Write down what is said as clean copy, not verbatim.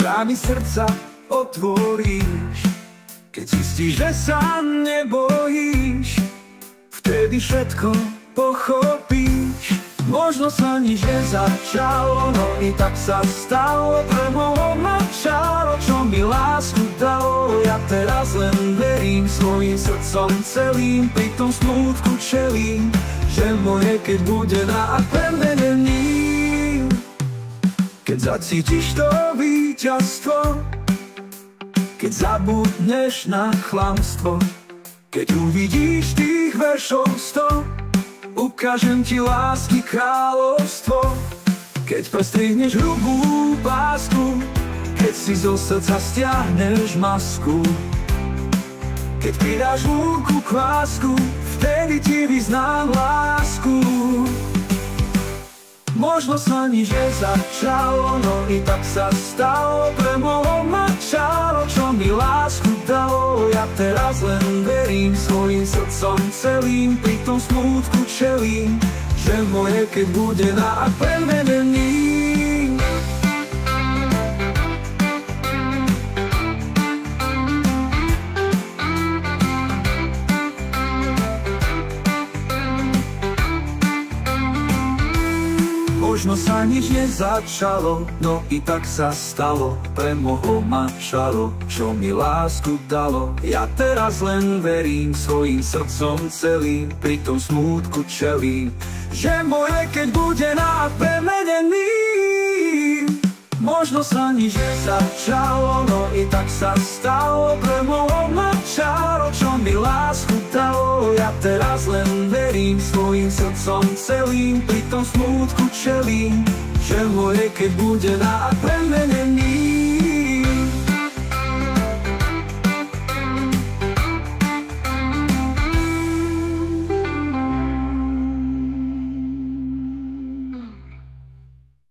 brány srdca otvoríš. Keď zistíš, že sa nebojíš, vtedy všetko pochopíš. Možno sa nič nezačalo, no i tak sa stalo. Premohlo ma čaro, čo mi lásku dalo. Ja teraz len verím svojím srdcom celým, pri tom smútku čelím, že moje keď bude na pevné není. Keď zacítiš to víťazstvo, keď zabudneš na klamstvo, keď uvidíš tých veršov 100, ukážem ti lásky kráľovstvo. Keď prestrihneš hrubú pásku, keď si zo srdca stiahneš masku, keď pridáš lúku kvásku, vtedy ti vyznám lásku. Možno sa nič nezačalo, no i tak sa stalo. Premohlo ma čaro, čo mi lásku dalo. Ja teraz len verím svojím srdcom celým, pri tom smútku čelím, že moje keď bude na pevné není. Možno sa nič nezačalo, no i tak sa stalo. Premohlo ma čaro, čo mi lásku dalo. Ja teraz len verím svojím srdcom celým, pri tom smútku čelím, že moje keď bude na premenení. Možno sa nič nezačalo, no i tak sa stalo. Premohlo ma čaro, čo mi lásku dalo. Ja teraz len verím svojím srdcom celým, pri tom smútku čelím, že moje keď bude na premenení.